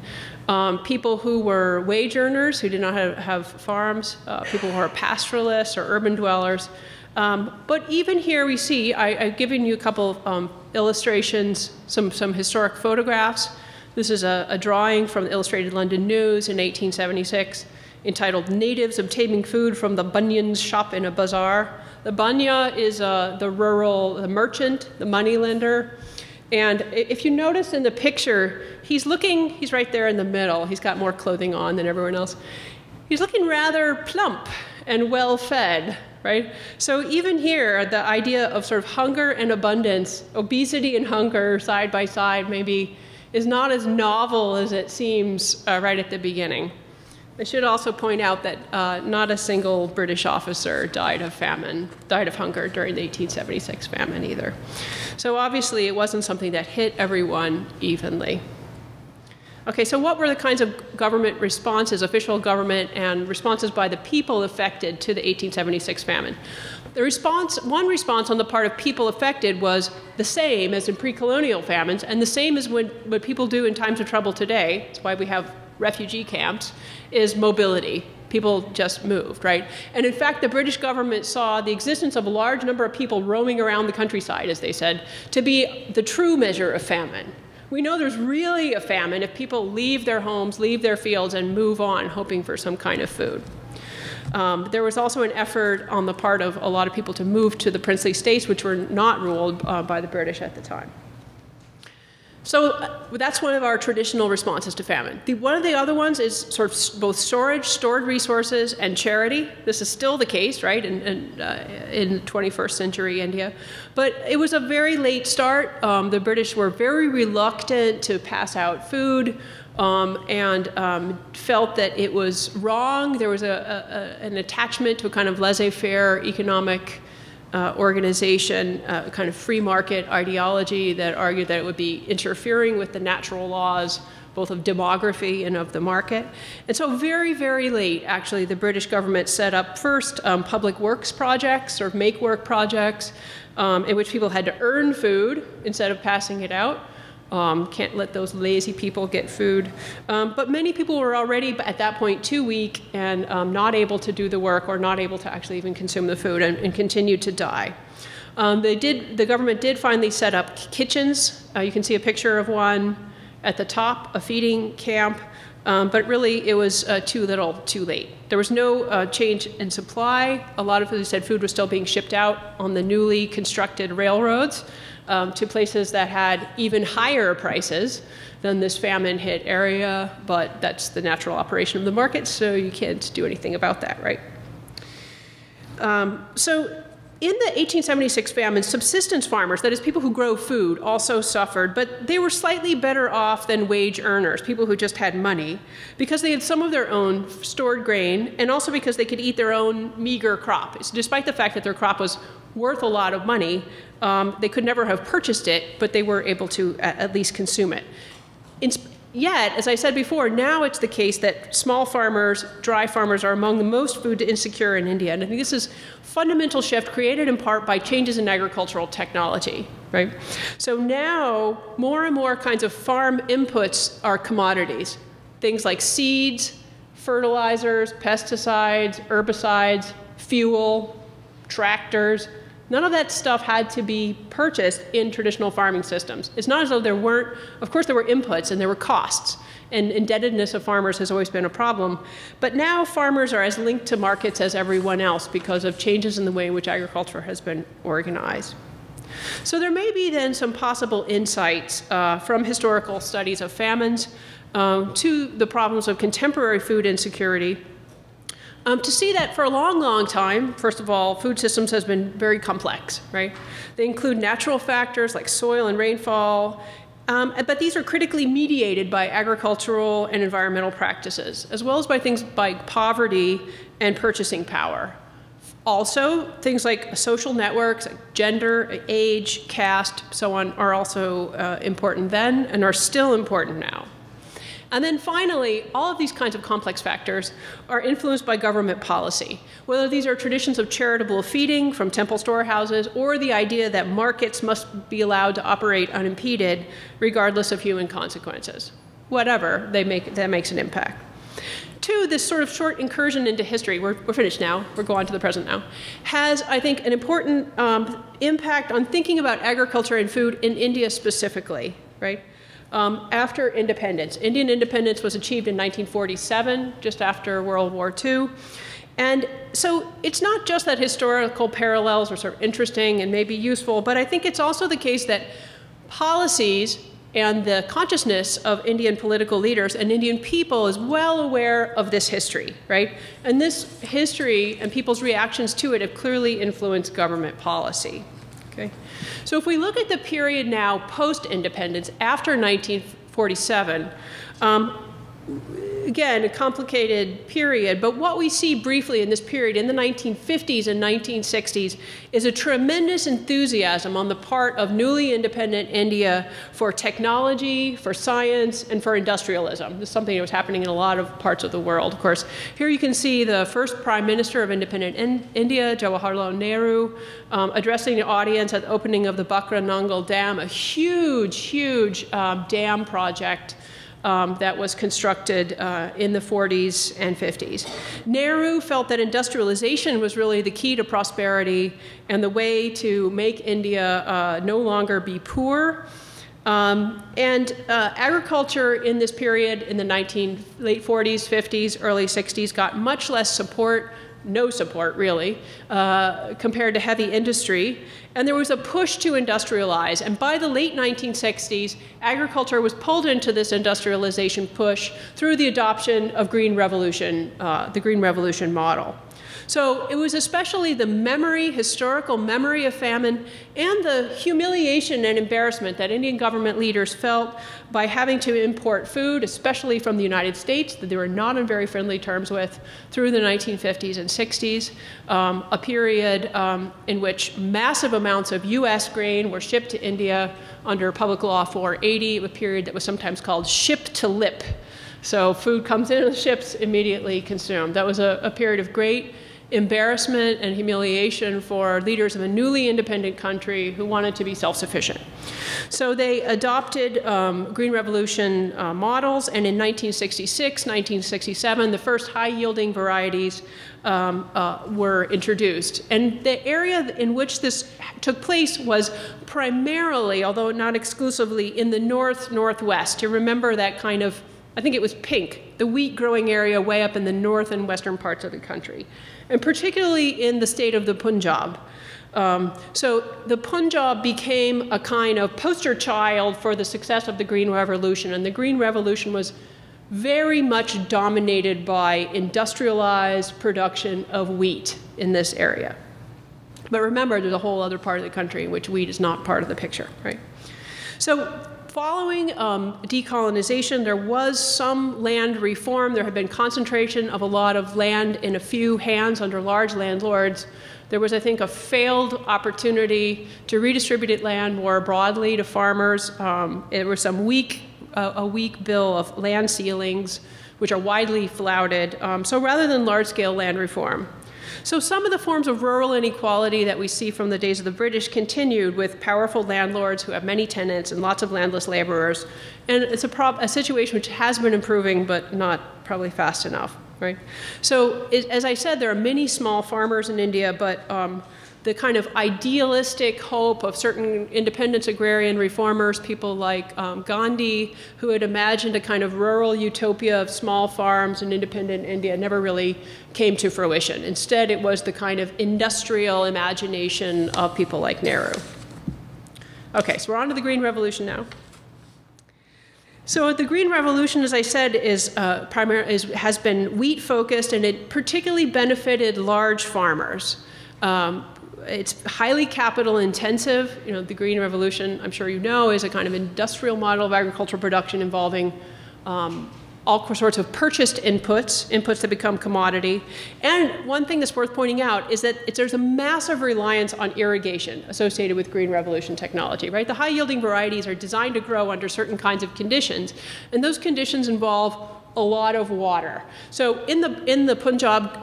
People who were wage earners, who did not have farms, people who are pastoralists or urban dwellers. But even here we see, I've given you a couple of illustrations, some historic photographs. This is a drawing from the Illustrated London News in 1876 entitled "Natives Obtaining Food from the Bunyan's Shop in a Bazaar." The Bunya is the merchant, the moneylender. And if you notice in the picture, he's right there in the middle. He's got more clothing on than everyone else. He's looking rather plump and well-fed, right? So even here, the idea of sort of hunger and abundance, obesity and hunger side by side maybe, is not as novel as it seems right at the beginning. I should also point out that not a single British officer died of hunger during the 1876 famine either. So obviously it wasn't something that hit everyone evenly. Okay, so what were the kinds of government responses, official government and responses by the people affected to the 1876 famine? One response on the part of people affected was the same as in pre-colonial famines, and the same as what people do in times of trouble today. That's why we have refugee camps, is mobility. People just moved, right? And in fact, the British government saw the existence of a large number of people roaming around the countryside, as they said, to be the true measure of famine. We know there's really a famine if people leave their homes, leave their fields, and move on, hoping for some kind of food. There was also an effort on the part of a lot of people to move to the princely states, which were not ruled by the British at the time. So that's one of our traditional responses to famine. One of the other ones is sort of both stored resources, and charity. This is still the case, right, in 21st century India. But it was a very late start. The British were very reluctant to pass out food and felt that it was wrong. There was an attachment to a kind of laissez-faire economic organization, kind of free market ideology that argued that it would be interfering with the natural laws, both of demography and of the market. And so very, very late, actually, the British government set up first public works projects, or make-work projects, in which people had to earn food instead of passing it out. Can't let those lazy people get food. But many people were already at that point too weak and not able to do the work, or not able to actually even consume the food, and continued to die. The government did finally set up kitchens. You can see a picture of one At the top, a feeding camp, but really it was too little, too late. There was no change in supply. A lot of, as I said, food was still being shipped out on the newly constructed railroads to places that had even higher prices than this famine-hit area, but that's the natural operation of the market, so you can't do anything about that, right? So in the 1876 famine, subsistence farmers, that is people who grow food, also suffered, but they were slightly better off than wage earners, people who just had money, because they had some of their own stored grain, and also because they could eat their own meager crop. Despite the fact that their crop was worth a lot of money, they could never have purchased it, but they were able to at least consume it. Yet, as I said before, now it's the case that small farmers, dry farmers, are among the most food insecure in India. And I think this is a fundamental shift created in part by changes in agricultural technology, right? So now, more and more kinds of farm inputs are commodities. Things like seeds, fertilizers, pesticides, herbicides, fuel, tractors. None of that stuff had to be purchased in traditional farming systems. It's not as though there weren't, of course there were inputs and there were costs, and indebtedness of farmers has always been a problem. But now farmers are as linked to markets as everyone else because of changes in the way in which agriculture has been organized. So there may be then some possible insights from historical studies of famines to the problems of contemporary food insecurity. To see that for a long, long time, first of all, food systems has been very complex, right? They include natural factors like soil and rainfall, but these are critically mediated by agricultural and environmental practices, as well as by things like poverty and purchasing power. Also, things like social networks, like gender, age, caste, so on, are also important then and are still important now. And then finally, all of these kinds of complex factors are influenced by government policy, whether these are traditions of charitable feeding from temple storehouses or the idea that markets must be allowed to operate unimpeded regardless of human consequences. Whatever, that makes an impact. Two, this sort of short incursion into history, we're finished now, we're going on to the present now, has, I think, an important impact on thinking about agriculture and food in India specifically, right? After independence. Indian independence was achieved in 1947, just after World War II. And so it's not just that historical parallels are sort of interesting and maybe useful, but I think it's also the case that policies and the consciousness of Indian political leaders and Indian people is well aware of this history, right? And this history and people's reactions to it have clearly influenced government policy. Okay. So if we look at the period now post-independence, after 1947, again, a complicated period, but what we see briefly in this period in the 1950s and 1960s is a tremendous enthusiasm on the part of newly independent India for technology, for science, and for industrialism. This is something that was happening in a lot of parts of the world, of course. Here you can see the first Prime Minister of independent India, Jawaharlal Nehru, addressing the audience at the opening of the Bakra Nangal Dam, a huge, huge dam project that was constructed in the 40s and 50s. Nehru felt that industrialization was really the key to prosperity and the way to make India no longer be poor. Agriculture in this period in the late 40s, 50s, early 60s got much less support, no support really, compared to heavy industry. And there was a push to industrialize. And by the late 1960s, agriculture was pulled into this industrialization push through the adoption of the Green Revolution model. So it was especially the historical memory of famine and the humiliation and embarrassment that Indian government leaders felt by having to import food, especially from the United States, that they were not on very friendly terms with, through the 1950s and 60s, a period in which massive amounts of US grain were shipped to India under Public Law 480, a period that was sometimes called ship to lip. So food comes in on the ships, immediately consumed. That was a period of great embarrassment and humiliation for leaders of a newly independent country who wanted to be self-sufficient. So they adopted Green Revolution models, and in 1966, 1967, the first high-yielding varieties were introduced. And the area in which this took place was primarily, although not exclusively, in the northwest. You remember that kind of, I think it was pink, the wheat growing area way up in the north and western parts of the country, and particularly in the state of the Punjab. So the Punjab became a kind of poster child for the success of the Green Revolution, and the Green Revolution was very much dominated by industrialized production of wheat in this area. But remember, there's a whole other part of the country in which wheat is not part of the picture, right? So following decolonization, there was some land reform. There had been concentration of a lot of land in a few hands under large landlords. There was, I think, a failed opportunity to redistribute land more broadly to farmers. There was some a weak bill of land ceilings, which are widely flouted. So rather than large-scale land reform. So some of the forms of rural inequality that we see from the days of the British continued with powerful landlords who have many tenants and lots of landless laborers. And it's a situation which has been improving, but not probably fast enough, right? So as I said, there are many small farmers in India, but the kind of idealistic hope of certain independence agrarian reformers, people like Gandhi, who had imagined a kind of rural utopia of small farms in independent India, never really came to fruition. Instead, it was the kind of industrial imagination of people like Nehru. Okay, so we're on to the Green Revolution now. So the Green Revolution, as I said, has been wheat-focused, and it particularly benefited large farmers. It's highly capital intensive. You know, the Green Revolution, I'm sure you know, is a kind of industrial model of agricultural production involving all sorts of purchased inputs that become commodity. And one thing that's worth pointing out is that there's a massive reliance on irrigation associated with Green Revolution technology, right? The high-yielding varieties are designed to grow under certain kinds of conditions, and those conditions involve a lot of water. So in the Punjab,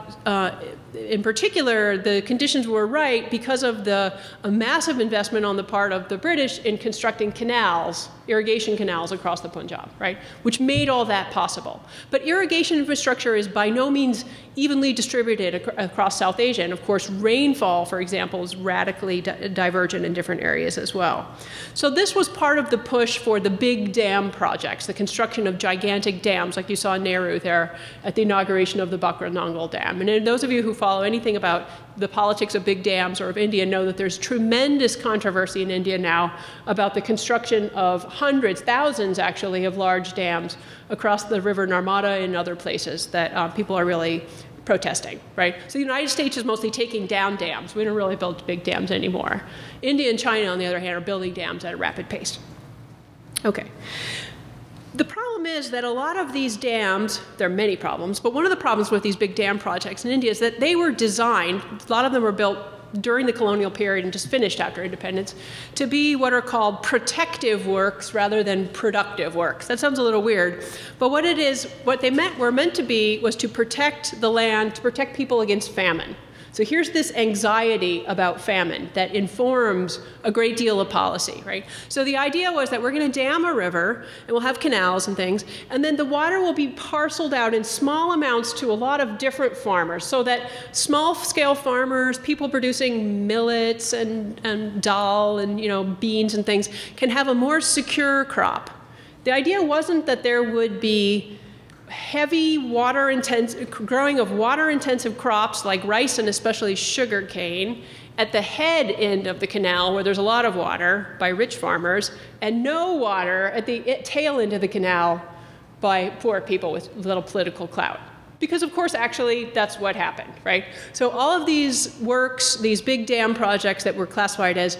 in particular, the conditions were right because of a massive investment on the part of the British in constructing canals, irrigation canals across the Punjab, right, which made all that possible. But irrigation infrastructure is by no means evenly distributed across South Asia, and of course rainfall, for example, is radically divergent in different areas as well. So this was part of the push for the big dam projects, the construction of gigantic dams, like you saw Nehru there at the inauguration of the Bakra Nangal Dam. And those of you who follow anything about the politics of big dams or of India know that there's tremendous controversy in India now about the construction of hundreds, thousands actually, of large dams across the river Narmada and other places that people are really protesting, right? So the United States is mostly taking down dams. We don't really build big dams anymore. India and China, on the other hand, are building dams at a rapid pace. Okay. The problem is that a lot of these dams, there are many problems, but one of the problems with these big dam projects in India is that they were designed, a lot of them were built during the colonial period and just finished after independence, to be what are called protective works rather than productive works. That sounds a little weird, but what they were meant to be was to protect the land, to protect people against famine. So here's this anxiety about famine that informs a great deal of policy, right? So the idea was that we're going to dam a river, and we'll have canals and things, and then the water will be parceled out in small amounts to a lot of different farmers, so that small-scale farmers, people producing millets and dal and beans and things, can have a more secure crop. The idea wasn't that there would be heavy growing of water-intensive crops like rice and especially sugar cane at the head end of the canal where there's a lot of water by rich farmers, and no water at the tail end of the canal by poor people with little political clout. Because of course, actually, that's what happened, right? So all of these works, these big dam projects that were classified as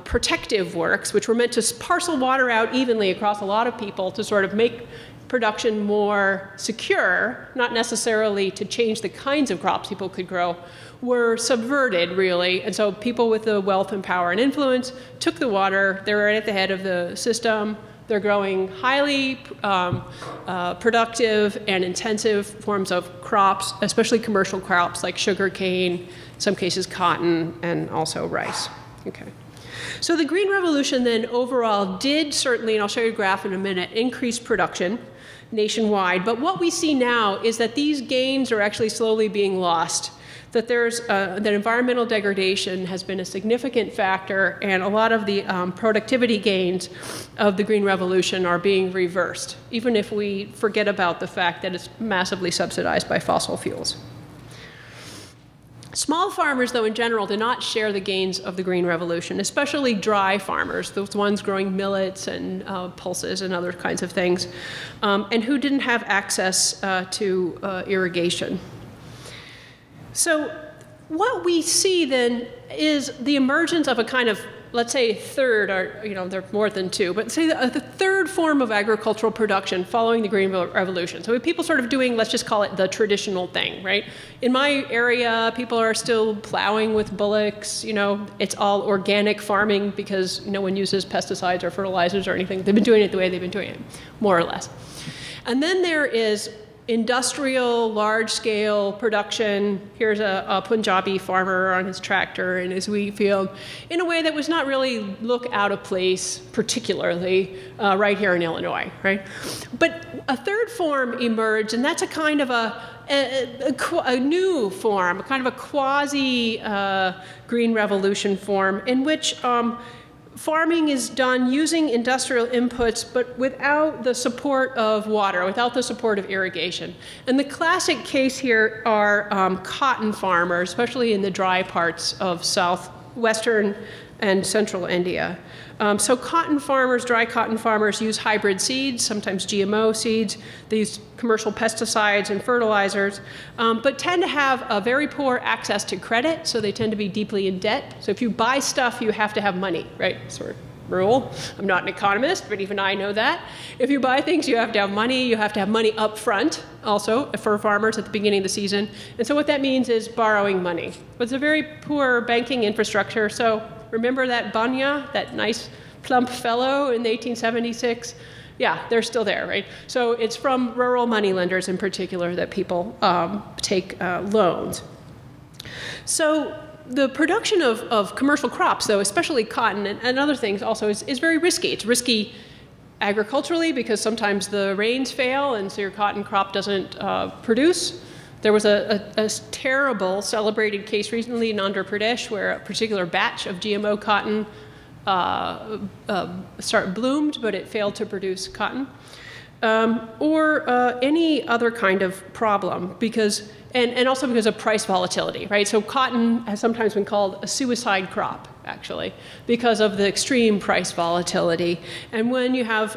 protective works, which were meant to parcel water out evenly across a lot of people to sort of make production more secure, not necessarily to change the kinds of crops people could grow, were subverted, really. And so people with the wealth and power and influence took the water. They were right at the head of the system. They're growing highly productive and intensive forms of crops, especially commercial crops like sugarcane, in some cases cotton, and also rice. Okay. So the Green Revolution then overall did certainly, and I'll show you a graph in a minute, increase production nationwide. But what we see now is that these gains are actually slowly being lost, that that environmental degradation has been a significant factor, and a lot of the productivity gains of the Green Revolution are being reversed, even if we forget about the fact that it's massively subsidized by fossil fuels. Small farmers, though, in general, did not share the gains of the Green Revolution, especially dry farmers, those ones growing millets and pulses and other kinds of things, and who didn't have access to irrigation. So what we see then is the emergence of a kind of, let's say, third, or there are more than two, but say the third form of agricultural production following the Green Revolution. So people sort of doing, let's just call it the traditional thing, right? In my area, people are still plowing with bullocks. It's all organic farming because no one uses pesticides or fertilizers or anything. They've been doing it the way they've been doing it, more or less. And then there is industrial, large-scale production. Here's a Punjabi farmer on his tractor in his wheat field in a way that was not really look out of place, particularly right here in Illinois, right? But a third form emerged, and that's a kind of a new form, kind of a quasi-Green Revolution form in which farming is done using industrial inputs, but without the support of water, without the support of irrigation. And the classic case here are cotton farmers, especially in the dry parts of southwestern and central India. So cotton farmers, dry cotton farmers, use hybrid seeds, sometimes GMO seeds. They use commercial pesticides and fertilizers, but tend to have a very poor access to credit, so they tend to be deeply in debt. So if you buy stuff, you have to have money, right? Sort of rule. I'm not an economist, but even I know that. If you buy things, you have to have money. You have to have money up front, also, for farmers at the beginning of the season. And so what that means is borrowing money. But it's a very poor banking infrastructure, so remember that Banya, that nice plump fellow in 1876? Yeah, they're still there, right? So it's from rural moneylenders in particular that people take loans. So the production of commercial crops, though, especially cotton and other things also, is very risky. It's risky agriculturally because sometimes the rains fail and so your cotton crop doesn't produce. There was a terrible celebrated case recently in Andhra Pradesh where a particular batch of GMO cotton bloomed, but it failed to produce cotton. Or any other kind of problem, and also because of price volatility, right? So cotton has sometimes been called a suicide crop, actually, because of the extreme price volatility. And when you have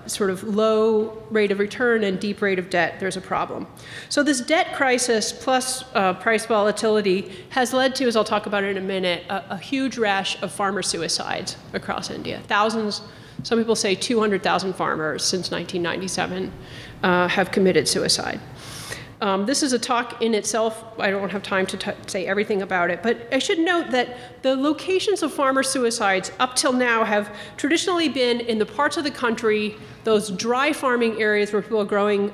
sort of low rate of return and deep rate of debt, there's a problem. So this debt crisis plus price volatility has led to, as I'll talk about in a minute, a huge rash of farmer suicides across India. Thousands, some people say 200,000 farmers since 1997 have committed suicide. This is a talk in itself. I don't have time to say everything about it, but I should note that the locations of farmer suicides up till now have traditionally been in the parts of the country, those dry farming areas where people are growing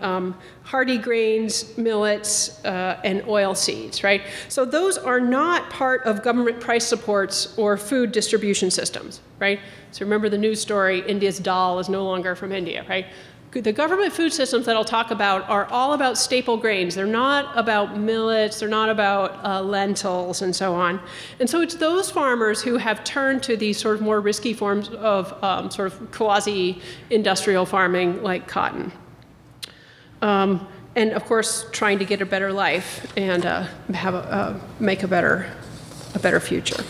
hardy grains, millets, and oil seeds, right? So those are not part of government price supports or food distribution systems, right? So remember the news story, India's dal is no longer from India, right? The government food systems that I'll talk about are all about staple grains. They're not about millets, they're not about lentils and so on. And so it's those farmers who have turned to these sort of more risky forms of sort of quasi-industrial farming like cotton. And of course, trying to get a better life and make a better future.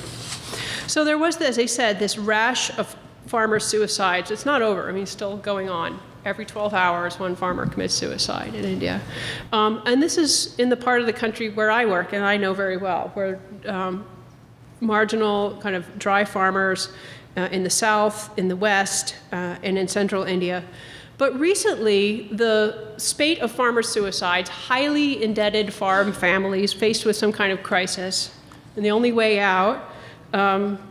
So there was, as I said, this rash of farmer suicides. It's not over. I mean, it's still going on. Every 12 hours, one farmer commits suicide in India. And this is in the part of the country where I work, and I know very well, where marginal kind of dry farmers in the south, in the west, and in central India. But recently, the spate of farmer suicides, highly indebted farm families faced with some kind of crisis, and the only way out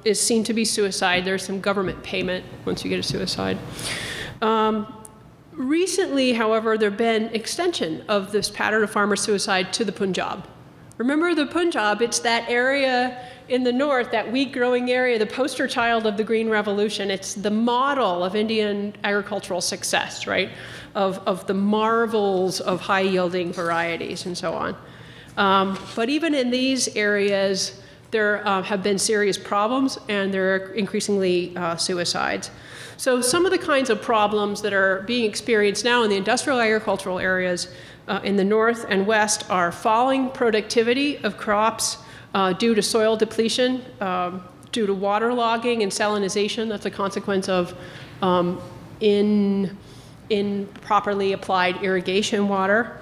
is seen to be suicide. There's some government payment once you get a suicide. Recently, however, there have been extension of this pattern of farmer suicide to the Punjab. Remember the Punjab, it's that area in the north, that wheat growing area, the poster child of the Green Revolution. It's the model of Indian agricultural success, right? Of the marvels of high yielding varieties and so on. But even in these areas, there have been serious problems and there are increasingly suicides. So some of the kinds of problems that are being experienced now in the industrial agricultural areas in the north and west are falling productivity of crops due to soil depletion, due to waterlogging and salinization. That's a consequence of improperly applied irrigation water.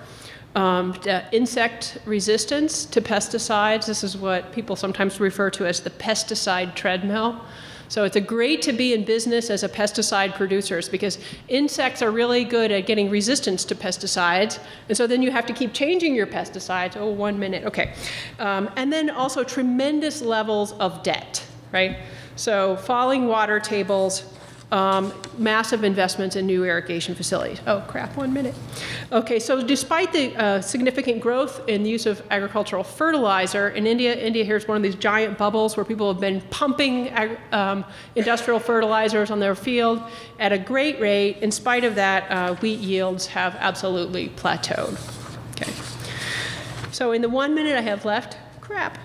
Insect resistance to pesticides. This is what people sometimes refer to as the pesticide treadmill. So it's great to be in business as a pesticide producers because insects are really good at getting resistance to pesticides. And so then you have to keep changing your pesticides. Oh, 1 minute, okay. And then also tremendous levels of debt, right? So falling water tables, massive investments in new irrigation facilities. Oh crap, 1 minute. Okay, so despite the significant growth in the use of agricultural fertilizer in India, here is one of these giant bubbles where people have been pumping industrial fertilizers on their field at a great rate. In spite of that, wheat yields have absolutely plateaued. Okay. So in the 1 minute I have left, crap.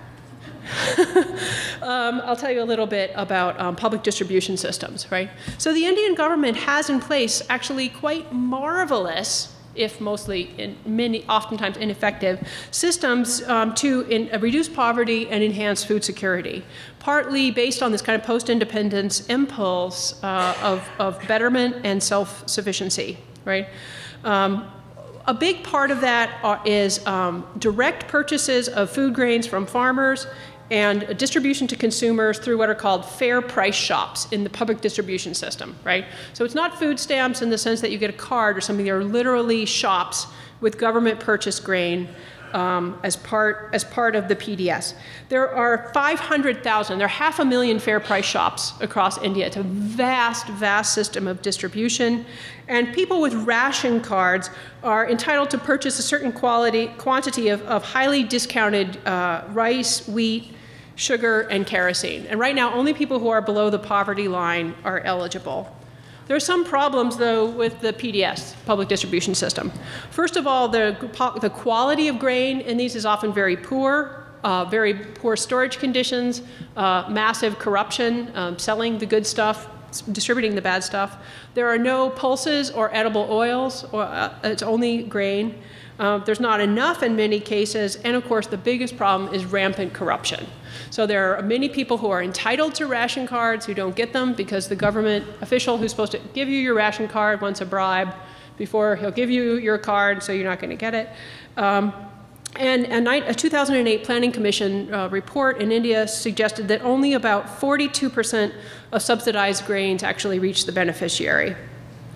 I'll tell you a little bit about public distribution systems, right? So the Indian government has in place actually quite marvelous, if mostly oftentimes ineffective, systems to reduce poverty and enhance food security, partly based on this kind of post-independence impulse of betterment and self-sufficiency, right? A big part of that is direct purchases of food grains from farmers and distribution to consumers through what are called fair price shops in the public distribution system, right? So it's not food stamps in the sense that you get a card or something. They're literally shops with government purchased grain as part of the PDS. There are 500,000, there are 500,000 fair price shops across India. It's a vast, vast system of distribution. And people with ration cards are entitled to purchase a certain quantity of highly discounted rice, wheat, sugar, and kerosene. And right now, only people who are below the poverty line are eligible. There are some problems, though, with the PDS, public distribution system. First of all, the quality of grain in these is often very poor storage conditions, massive corruption, selling the good stuff, distributing the bad stuff. There are no pulses or edible oils, it's only grain. There's not enough in many cases, and of course the biggest problem is rampant corruption. So there are many people who are entitled to ration cards who don't get them because the government official who's supposed to give you your ration card wants a bribe before he'll give you your card, so you're not going to get it. And a 2008 Planning Commission report in India suggested that only about 42% of subsidized grains actually reach the beneficiary.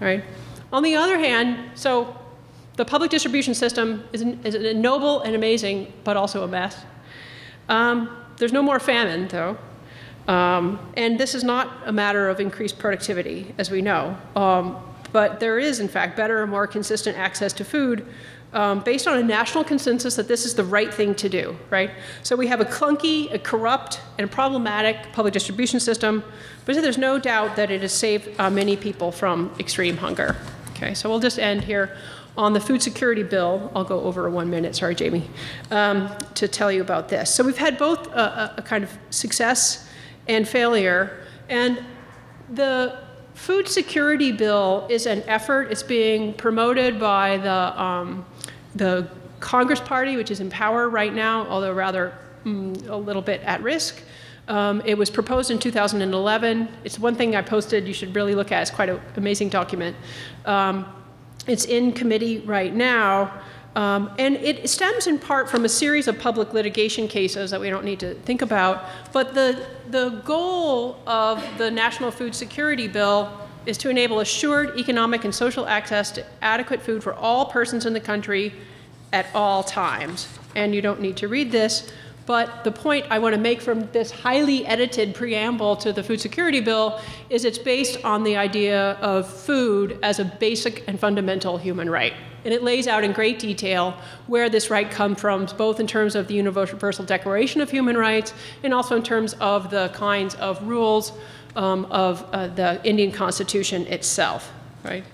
Right? On the other hand, so the public distribution system is noble and amazing, but also a mess. There's no more famine, though. And this is not a matter of increased productivity, as we know. But there is, in fact, better and more consistent access to food based on a national consensus that this is the right thing to do, right? So we have a clunky, a corrupt, and problematic public distribution system, but there's no doubt that it has saved many people from extreme hunger. Okay, so we'll just end here on the food security bill. I'll go over 1 minute, sorry, Jamie, to tell you about this. So we've had both a kind of success and failure, and the food security bill is an effort. It's being promoted by the Congress Party, which is in power right now, although rather a little bit at risk. It was proposed in 2011. It's one thing I posted you should really look at. It's quite an amazing document. It's in committee right now, and it stems in part from a series of public litigation cases that we don't need to think about. But the goal of the National Food Security Bill is to enable assured economic and social access to adequate food for all persons in the country at all times. And you don't need to read this, But the point I want to make from this highly edited preamble to the Food Security Bill is it's based on the idea of food as a basic and fundamental human right. And it lays out in great detail where this right comes from, both in terms of the Universal Declaration of Human Rights and also in terms of the kinds of rules of the Indian Constitution itself, right?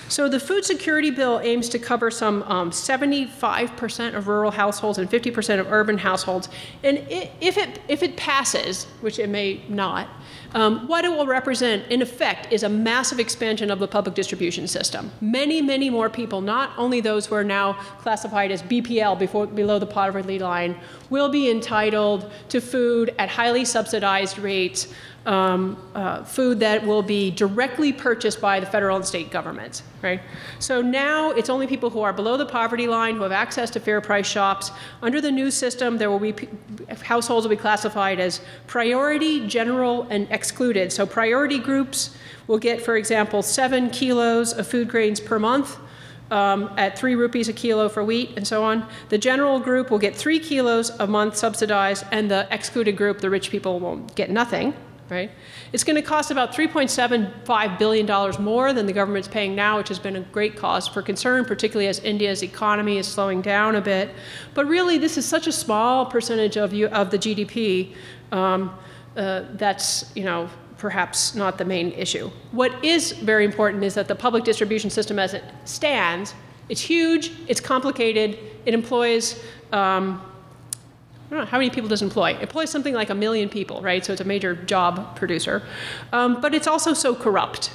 So the Food Security Bill aims to cover some 75% of rural households and 50% of urban households. And if it passes, which it may not, what it will represent, in effect, is a massive expansion of the public distribution system. Many, many more people, not only those who are now classified as BPL, below the poverty line, will be entitled to food at highly subsidized rates, food that will be directly purchased by the federal and state governments, right? So now it's only people who are below the poverty line who have access to fair price shops. Under the new system, there will be households will be classified as priority, general, and excluded. So priority groups will get, for example, 7 kilos of food grains per month at 3 rupees a kilo for wheat and so on. The general group will get 3 kilos a month subsidized, and the excluded group, the rich people, will get nothing. Right? It's going to cost about $3.75 billion more than the government's paying now, which has been a great cause for concern, particularly as India's economy is slowing down a bit. But really, this is such a small percentage of the GDP that's, perhaps not the main issue. What is very important is that the public distribution system as it stands, it's huge, it's complicated, it employs I don't know, how many people does it employ? It employs something like 1 million people, right? So it's a major job producer. But it's also so corrupt,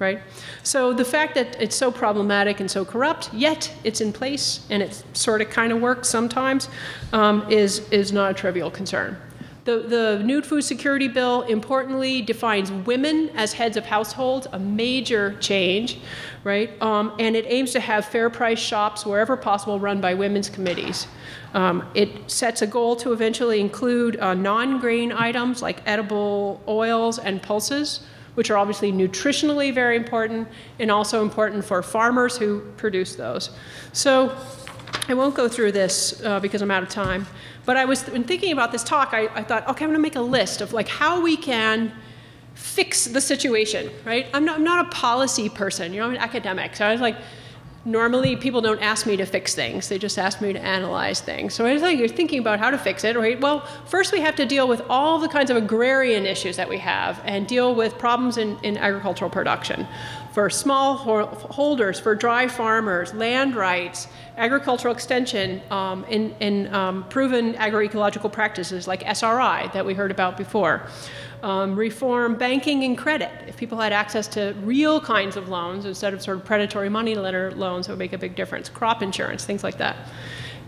right? So the fact that it's so problematic and so corrupt, yet it's in place and it sort of kind of works sometimes, is not a trivial concern. The new Food Security Bill, importantly, defines women as heads of households, a major change, right? And it aims to have fair price shops wherever possible run by women's committees. It sets a goal to eventually include non-grain items like edible oils and pulses, which are obviously nutritionally very important and also important for farmers who produce those. So I won't go through this because I'm out of time. But when thinking about this talk, I thought, okay, I'm going to make a list of like how we can fix the situation, right? I'm not a policy person, I'm an academic. So I was like, normally people don't ask me to fix things. They just ask me to analyze things. So I was like, you're thinking about how to fix it, right? Well, first we have to deal with all the kinds of agrarian issues that we have and deal with problems in agricultural production. For small holders, for dry farmers, land rights, agricultural extension, in proven agroecological practices like SRI that we heard about before. Reform banking and credit. If people had access to real kinds of loans instead of sort of predatory money lender loans, it would make a big difference. Crop insurance, things like that.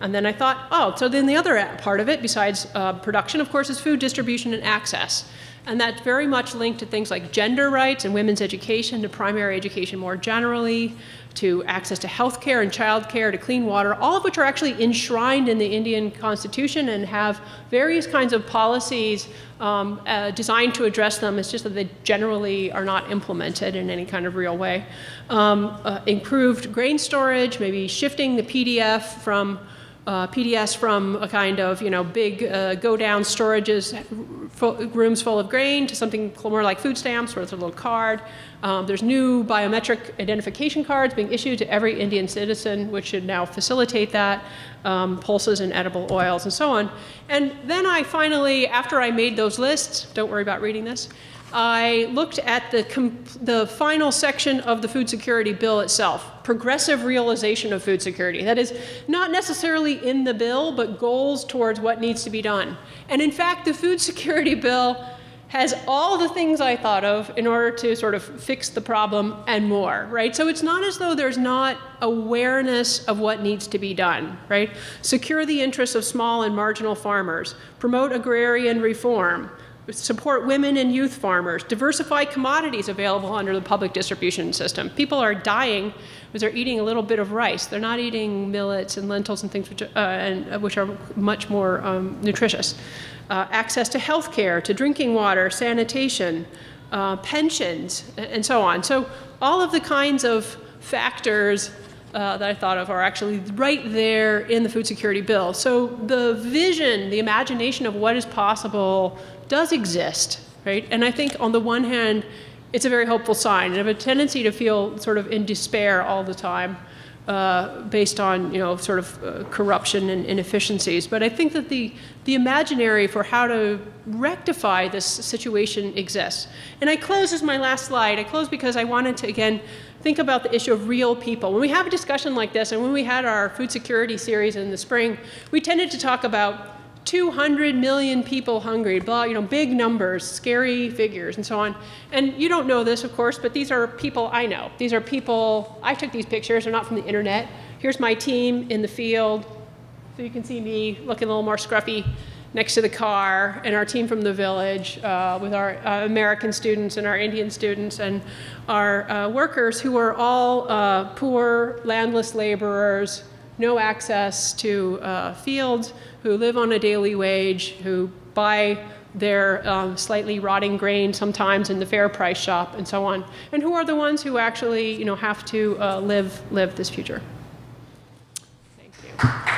And then I thought, oh, so then the other part of it, besides production, of course, is food distribution and access. And that's very much linked to things like gender rights and women's education, to primary education more generally, to access to health care and child care, to clean water, all of which are actually enshrined in the Indian Constitution and have various kinds of policies designed to address them. It's just that they generally are not implemented in any kind of real way. Improved grain storage, maybe shifting the PDS from a kind of, big go-down storages, rooms full of grain, to something more like food stamps, where it's a little card. There's new biometric identification cards being issued to every Indian citizen, which should now facilitate that, pulses and edible oils and so on. And then I finally, after I made those lists, don't worry about reading this, I looked at the final section of the Food Security Bill itself, progressive realization of food security. That is not necessarily in the bill, but goals towards what needs to be done. And in fact, the Food Security Bill has all the things I thought of in order to sort of fix the problem and more, right? So it's not as though there's not awareness of what needs to be done, right? Secure the interests of small and marginal farmers, promote agrarian reform, support women and youth farmers, diversify commodities available under the public distribution system. People are dying because they're eating a little bit of rice. They're not eating millets and lentils and things which are much more nutritious. Access to health care, to drinking water, sanitation, pensions, and so on. So all of the kinds of factors that I thought of are actually right there in the food security bill. So the vision, the imagination of what is possible does exist, right? And I think on the one hand, it's a very hopeful sign. I have a tendency to feel sort of in despair all the time based on, sort of corruption and inefficiencies. But I think that the imaginary for how to rectify this situation exists. And I close as my last slide. I close because I wanted to, again, think about the issue of real people. When we have a discussion like this, and when we had our food security series in the spring, we tended to talk about 200 million people hungry, big numbers, scary figures, and so on. And you don't know this, of course, but these are people I know. These are people, I took these pictures, they're not from the internet. Here's my team in the field. So you can see me looking a little more scruffy next to the car, and our team from the village with our American students and our Indian students and our workers who are all poor, landless laborers, no access to fields, who live on a daily wage, who buy their slightly rotting grain sometimes in the fair price shop and so on, and who are the ones who actually have to live this future. Thank you.